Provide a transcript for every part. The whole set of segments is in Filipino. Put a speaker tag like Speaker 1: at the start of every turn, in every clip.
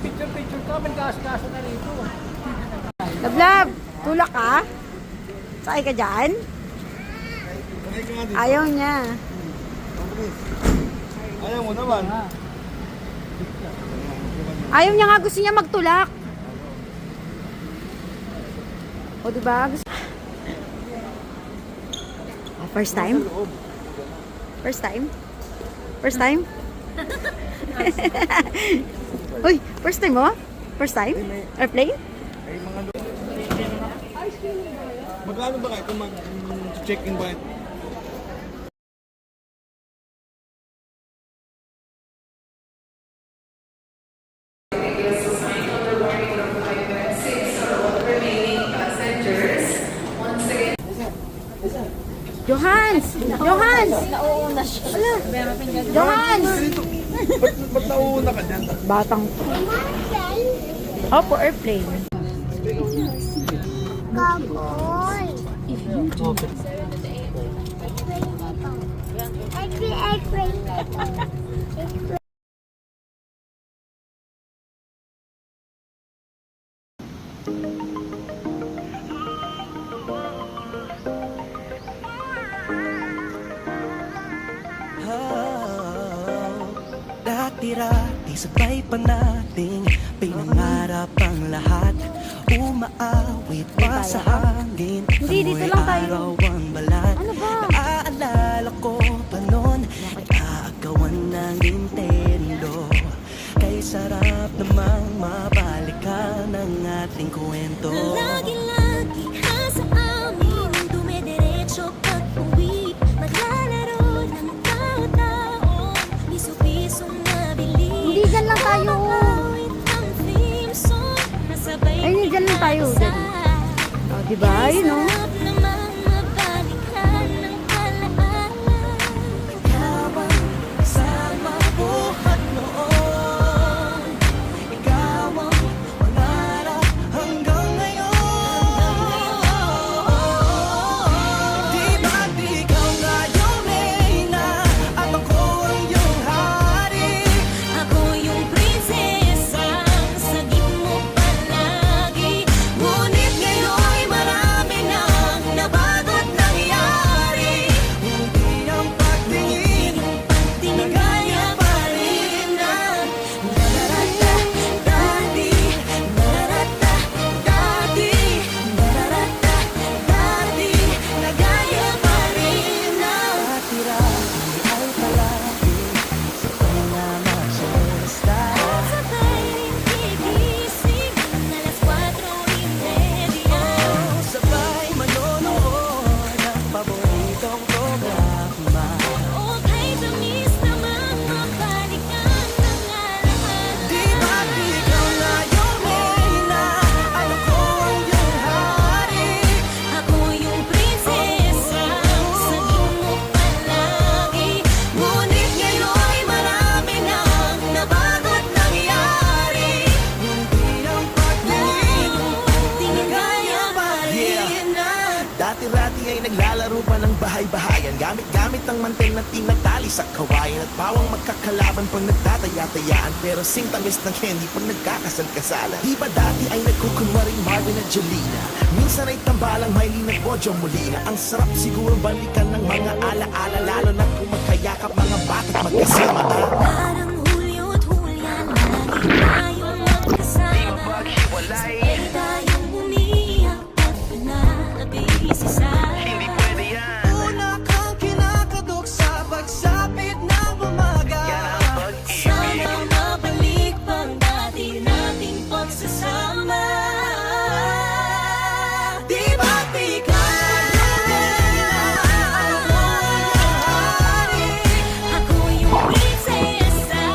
Speaker 1: Picture ka, may gas-gas na rito.
Speaker 2: Lablab, tulak ka? Sakay ka dyan? Ayaw niya.
Speaker 3: Ayaw mo naman.
Speaker 2: Ayaw niya nga, gusto niya magtulak. O diba? First time? First time? First time? Uy, first time mo? First time? Airplane?
Speaker 3: Magkano ba kayo kung mag-check-in ba?
Speaker 2: Johans! Johans!
Speaker 4: Nauuna siya.
Speaker 2: Johans!
Speaker 3: Ba't nauuna ka dyan?
Speaker 2: Batang. Opo, airplane.
Speaker 5: Kaboy.
Speaker 6: Dati-rati sabay pa nating pinangarap ang lahat. Umaawit pa sa hangin.
Speaker 2: Hindi, dito lang tayo.
Speaker 6: Araw ang balat.
Speaker 2: Ano ba?
Speaker 6: Naaalala ko pa noon, nag-aagawan ng Nintendo. Kay sarap namang mabalikan ang ating kwento.
Speaker 5: Lagi-lagi ka sa amin, dumidiretso pag-uwi. Maglalaro ng tao-tao, piso-pisong nabili.
Speaker 2: Hindi, dyan lang tayo. Ay, hindi, dyan lang tayo. Dyan. O, diba? Yun o.
Speaker 6: Sama buhat noon, ikaw ang pangarap hanggang ngayon. Di ba't ikaw nga yung reyna at ako ang iyong hari?
Speaker 5: Ako yung prinsesang sagip mo palagi. Ngunit ngayon'y marami nang nabago't nangyari.
Speaker 6: Hindi ang pagtingin
Speaker 5: Tingin kaya pa rin na nararata dati, nararata dati, nararata dati, nagaya pa rin na.
Speaker 6: tira-tira ay palagi sa pangamak sa oras.
Speaker 5: Sabay rin gigising ng alas 4:30.
Speaker 6: Sabay manonood ng paboritong programa.
Speaker 5: Okay, tamis namang mabalikan ng lahat.
Speaker 6: Di ba't ikaw na yung reyna at ako ang iyong hari?
Speaker 5: Ako yung prinsesa, sagip mo palagi. Ngunit ngayon'y marami nang nabago't nangyari.
Speaker 6: Hindi ang pagtingin
Speaker 5: Tingin kaya pa rin na.
Speaker 6: Dati-rati ay naglalaro pa ng bahay-bahayan. Gamit-gamit ang mantel na tinatali sa kawayan. At pawang magkakalaban pag nagtataya-tayaan. Pero sing-tamis ng candy pag nagkakasal-kasalan. Di ba dati ay nagkukunwaring Marvin at Jolina? Minsan ay tambalang Maylin at Bojo Molina. Ang sarap siguro balikan ng mga ala-ala. Lalo na kung magkayakap mga bata't magkasama.
Speaker 5: Parang Hulyo't Hulyan, lagi tayong magkasama. Sabay tayong umiyak at pinag-iisisa.
Speaker 6: Una kang kinakadok sa pagsapit ng umaga.
Speaker 5: Sana mabalik pang dati nating pagsasama.
Speaker 6: Di ba't ikaw na yung hari?
Speaker 5: Ako yung prinsesa,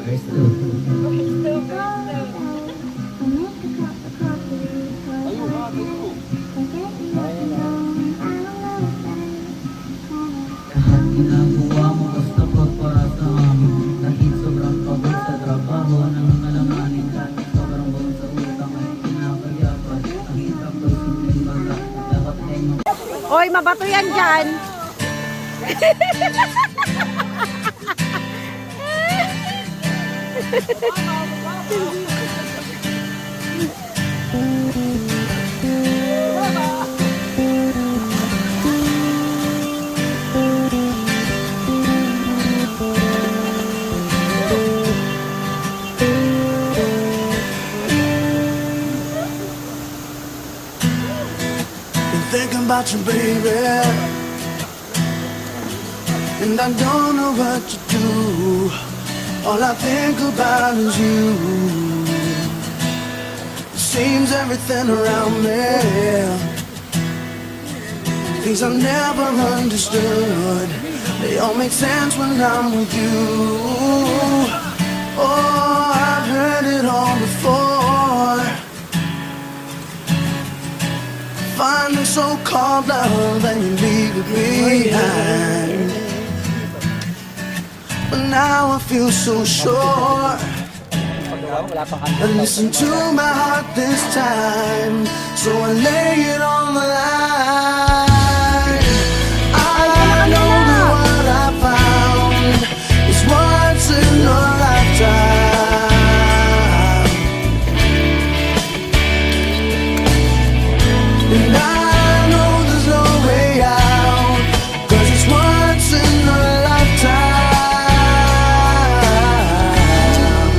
Speaker 4: Lahat ginagawa mo basta pagparasa kahit sobrang pagod sa trabaho nang alamanin dati sobrang buong sa utang ay kinakayapan ang hirap daw simpleng baga dapat ay
Speaker 2: Oy, mabato yan dyan.
Speaker 6: Been thinking about you, baby, and I don't know what to do. All I think about is you. It seems everything around me, things I never understood, they all make sense when I'm with you. Oh, I've heard it all before. Find the so-called love and you leave it behind. But now I feel so sure. And listen to my heart this time, so I lay it on the line. I know that what I found is once in a lifetime. And I know there's no way out, 'cause it's once in a lifetime.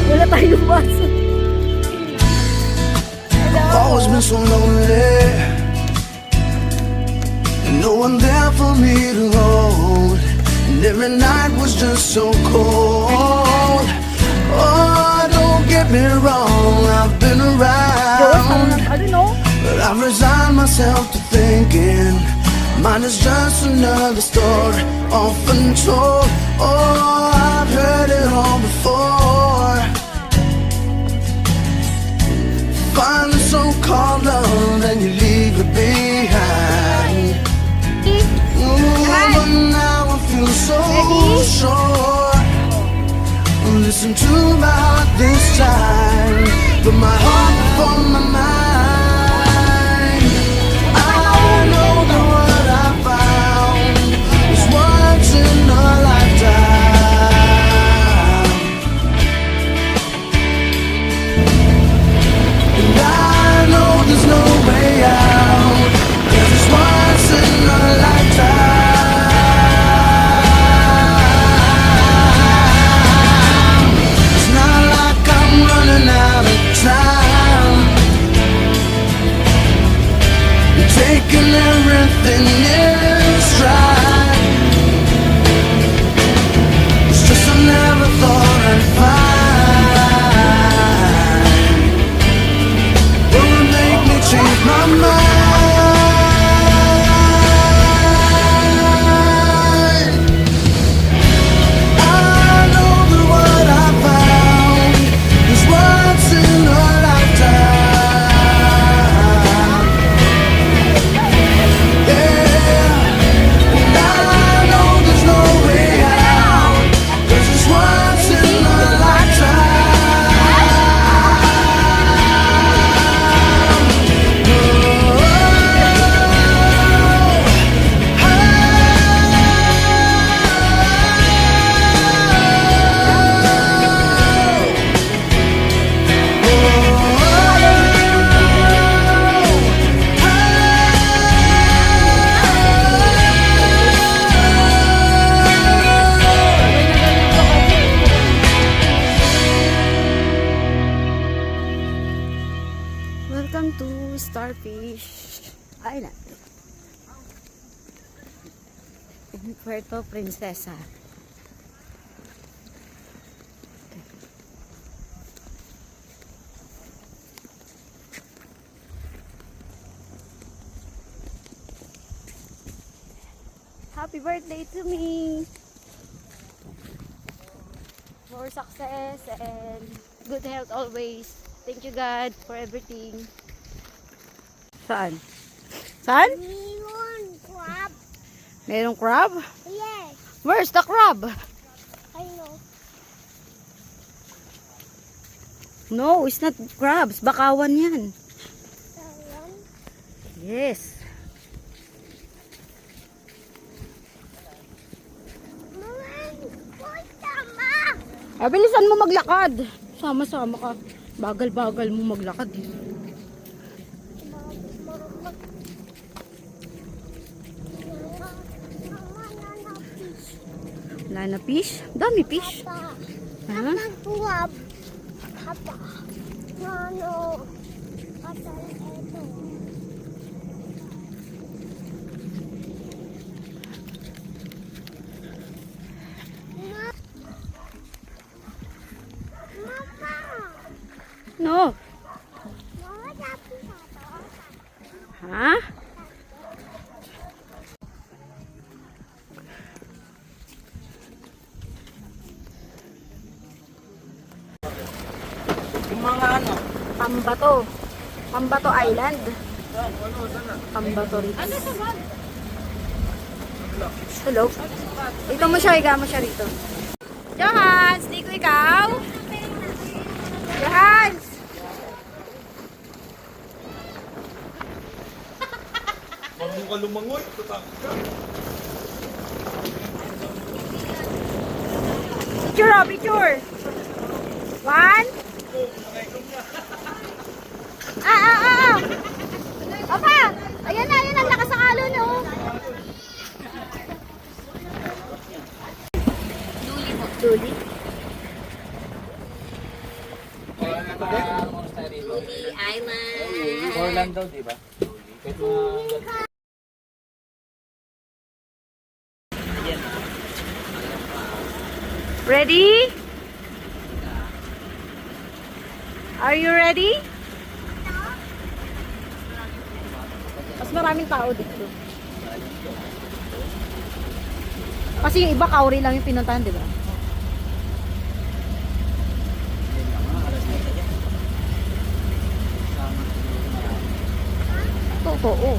Speaker 2: Wala tayong baso.
Speaker 6: Always been so lonely, and no one there for me to hold, and every night was just so cold. Oh, don't get me wrong, I've been around, but I've resigned myself to thinking mine is just another story, often told. Oh, I've heard it all before. Find the so-called love and you leave it behind. Ooh, but now I feel so sure. Listen to my heart this time, put my heart before my mind. I know that what I found is once in a lifetime. And I know there's no way out, 'cause it's once in a lifetime. It's not like I'm running out of time, I'm taking everything in stride. It's just I never thought I'd find what would make me change my mind. I know that what I found is once in a lifetime. Yeah, and I know there's no way out, 'cause it's once in a
Speaker 2: Welcome to Starfish Island. In Puerto Princesa. Happy birthday to me! more success and good health always. Thank you God for everything. Saan? Saan?
Speaker 7: Crab.
Speaker 2: Merong crab?
Speaker 7: Yes,
Speaker 2: Where's the crab?
Speaker 7: I know.
Speaker 2: No, it's not crabs. Bakawan yan.
Speaker 7: Ayan.
Speaker 2: Yes. Bilisan mo maglakad. Sama-sama ka. Bagal-bagal mo maglakad. Wala na fish? Dami fish. Ha?
Speaker 7: Crab. Hapa. Ano? Kasal ito. Mama.
Speaker 2: No.
Speaker 7: Mama, sabi sa to.
Speaker 2: Ha?
Speaker 1: Yung mga ano,
Speaker 2: Pambato. Pambato Island. Pambato Ridge. Hello. Dito mo siya, higa mo siya rito. Johans, di ko ikaw. Johans.
Speaker 3: Huwag mo ka lumangoy. Tatakot ka.
Speaker 2: Picture, oh, picture. 1. Opa! Ayan na, ang lakas ng alon, oh. Duli.
Speaker 1: Orlando daw, di ba? Kahit mga...
Speaker 2: Ready? Are you ready? Mas maraming tao dito. Kasi yung iba kauri lang yung pinuntahan, di ba? Totoo.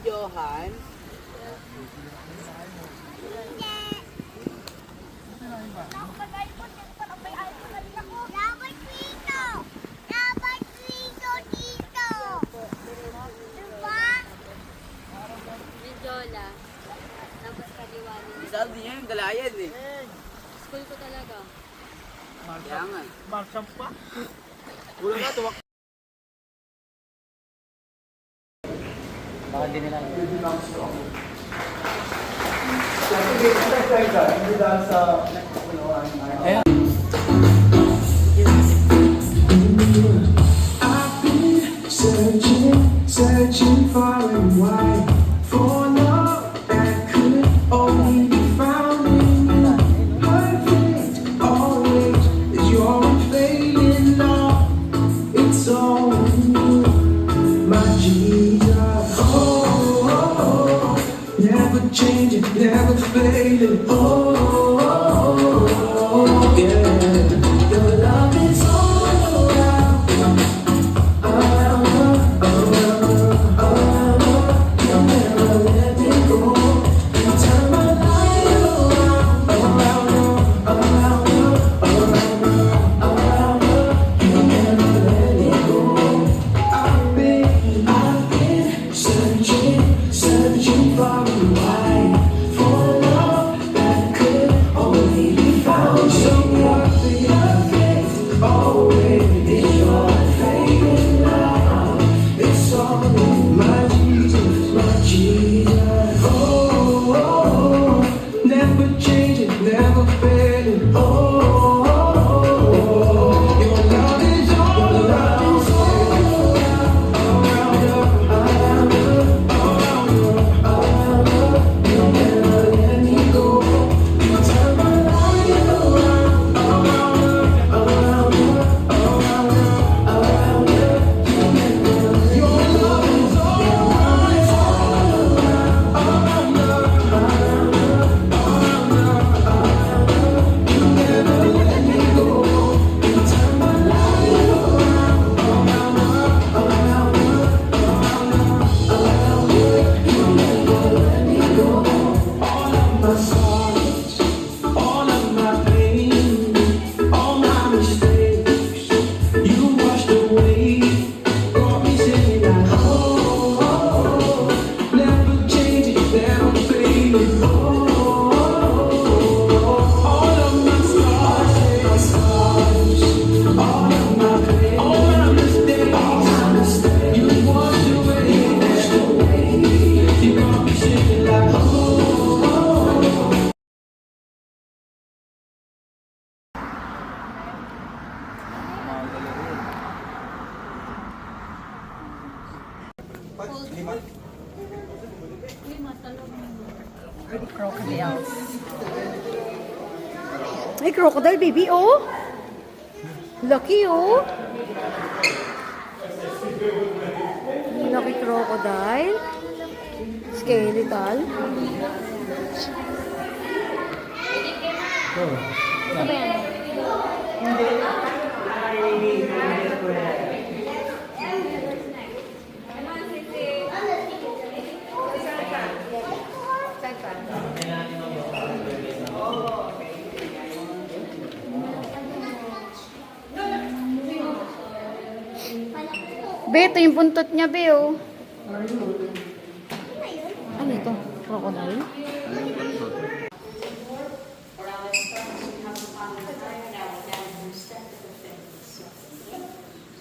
Speaker 1: Johan.
Speaker 7: Dapat dito. Dapat dito dito. Diba?
Speaker 2: Menjola. Tapos kaliwanan.
Speaker 1: Sabi niya yung galayan eh.
Speaker 2: School ko talaga.
Speaker 1: Kaya nga.
Speaker 3: Marsam pa.
Speaker 1: Ulo nga, tuwak. Baka din nila.
Speaker 8: Searching far and wide for love that could only be found in you. Perfect, always is your unfailing love. It's all in you, my Jesus. Oh, oh, oh, never changing, never fading. Oh, oh, oh, yeah. Your love is all around. Searching far and wide for love that could only be found. So perfect, always is your fading love. It's all in my Jesus, my Jesus. Oh, oh, oh, never changing, never fading. Oh, oh, oh, oh, your love is all around.
Speaker 2: Crocodiles. Ay, crocodile, baby, oh. Lucky, oh. Lucky crocodile. Skeletal. Ano ba yan? Be, ito yung buntot niya, be, oh. Ano ito? Crocodile?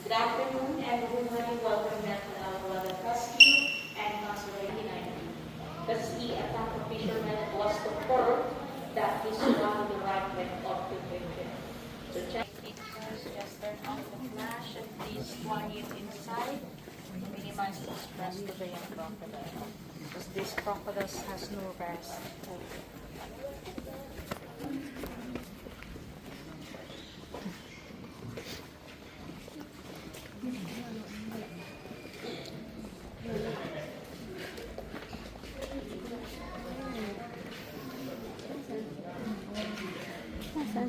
Speaker 9: Good afternoon, everyone. Welcome back to our Water Rescue and Conservation United. The sea attack of fishermen was confirmed that this one will right went up to victim. So check it first, just turn off the flash and please quiet inside. Minimize the stress to the young crocodile. Because this crocodile has no rest.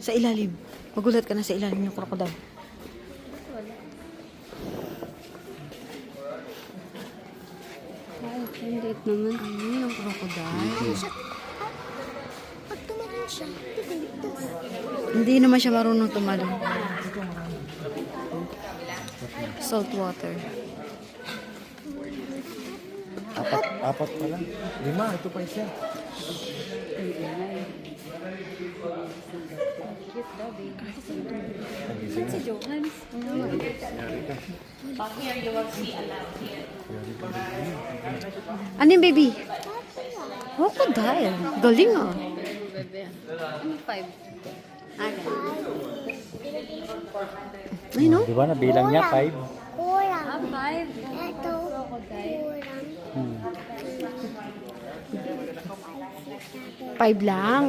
Speaker 2: Sa ilalim. Magulat ka na sa ilalim yung crocodile. Ay, hindi naman. Ano yung crocodile?
Speaker 7: Pag tumalon siya, titigtas.
Speaker 2: Hindi naman siya marunong tumalon. Salt water.
Speaker 3: Apat pa lang. 5, ito pa isa.
Speaker 2: Si Johan.
Speaker 9: Here you will see a lamp here.
Speaker 2: Ano yung baby? Crocodile. Galing ah. Ano 5? Ay no?
Speaker 3: Di ba nabilang niya 5?
Speaker 7: Kulang.
Speaker 2: 5.
Speaker 7: Ito, kulang.
Speaker 2: 5 lang.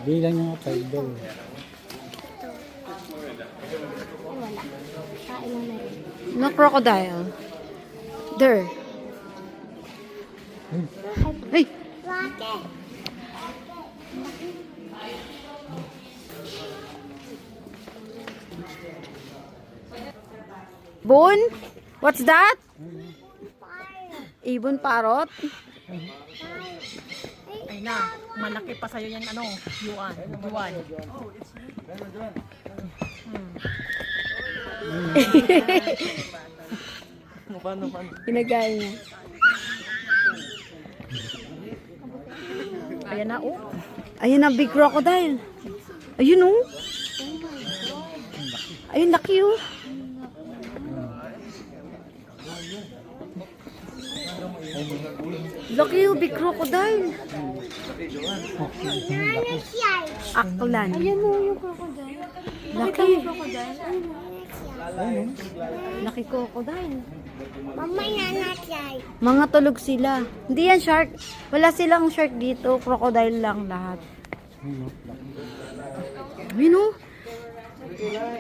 Speaker 3: Bilang niya 5 daw.
Speaker 7: Wala. Kain na rin.
Speaker 2: No crocodile. There. Ay!
Speaker 7: Bakit?
Speaker 2: Boon? What's that? Ibon parrot?
Speaker 10: Ay na, malaki pa sa'yo yung ano, yuan.
Speaker 3: Paano?
Speaker 2: Pinagaya niya.
Speaker 10: Ayan na, oh.
Speaker 2: Ayun ang big crocodile. Ayun oh. Ayun, laki oh. Laki oh, big crocodile.
Speaker 7: Ano siya?
Speaker 2: Aklan. Ayan oh, yung crocodile. Laki. Laki crocodile.
Speaker 7: Mamaya na siya.
Speaker 2: Mga tulog sila. Hindi yan shark. Wala silang shark dito. Crocodile lang lahat. Ayun oh.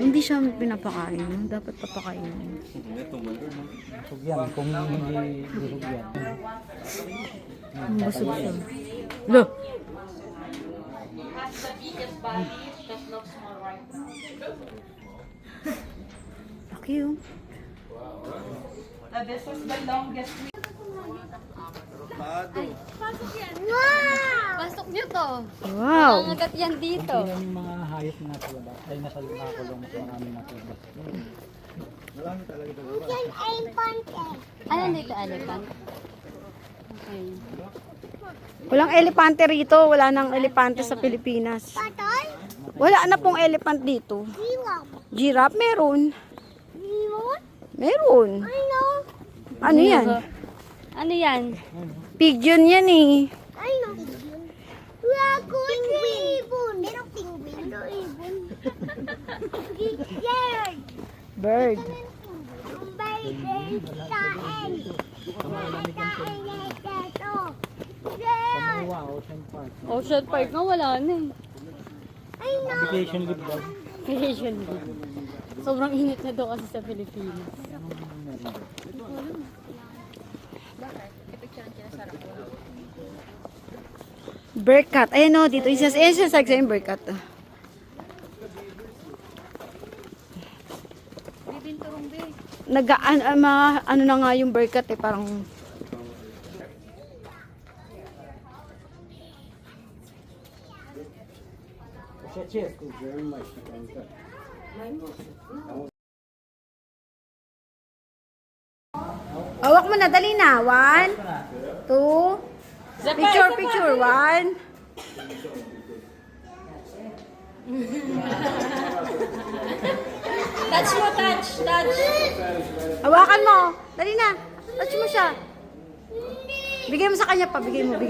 Speaker 2: Hindi siya pinapakain. Dapat papakain.
Speaker 3: Busog yan. Kung hindi busog yan.
Speaker 2: Busog siya. Lo!
Speaker 9: Has the biggest body, just looks small right now.
Speaker 2: Laki oh.
Speaker 9: This is the longest
Speaker 7: Wow!
Speaker 2: Pasok niyo to. Wow. Nangagat yan dito.
Speaker 3: Yan yung mga hayop na nasa labas. Ay, nasa nakakulong. Mas marami nasa labas.
Speaker 7: Yan ay pante.
Speaker 2: Ano dito, elephant? Okay. Walang elepante rito. Wala nang elepante sa Pilipinas.
Speaker 7: Patay?
Speaker 2: Wala na pong elephant dito.
Speaker 7: Diwam.
Speaker 2: Giraffe, meron.
Speaker 7: Limon?
Speaker 2: Meron.
Speaker 7: Ano?
Speaker 2: Ano yan?
Speaker 5: Ano yan?
Speaker 2: Pigeon yan eh.
Speaker 7: Ano? Wako, ibon. Merong penguin. Pero ibon. Bird.
Speaker 2: Bird.
Speaker 7: Ang baby kain. Kain na ito. Bird.
Speaker 3: Wow,
Speaker 2: Ocean Park nga wala na eh.
Speaker 7: Ay, no.
Speaker 3: Vacation leave daw.
Speaker 2: Vacation leave. Sobrang init na daw kasi sa Pilipinas. Berkat. Ayan o, dito. Ayan siya sa yung Berkat. Ano na nga yung Berkat eh. Parang... Hawak mo na, dali na. 1, 2, picture, 1.
Speaker 10: Touch mo, touch.
Speaker 2: Hawakan mo. Dali na. Touch mo siya. Bigay mo sa kanya pa. Bigay mo.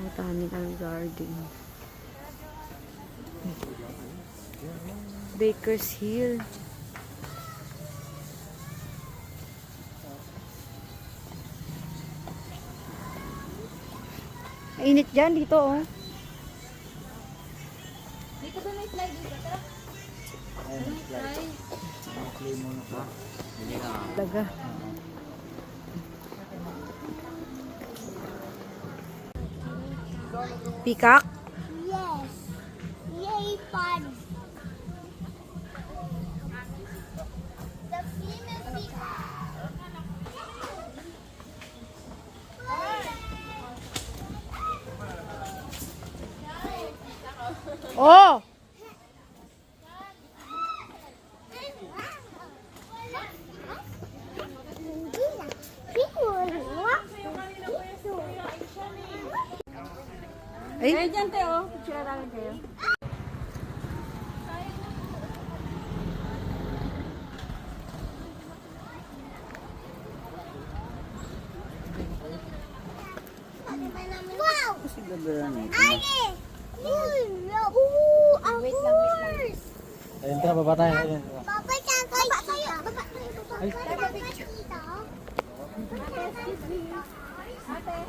Speaker 2: Botanical Garden. Baker's Hill. Init dyan dito oh. Dito ba may slide dito? Daga. Peacock?
Speaker 7: Yes. Yay, fun. The female peacock.
Speaker 2: Oh! Ay, dyan tayo. Picture namin kayo.
Speaker 7: Wow! Ate! Ooh, a horse!
Speaker 3: Ayun, tara, baba tayo. Ayun.
Speaker 7: Baba tayo. Baba tayo. Baba tayo. Baba tayo. Baba tayo.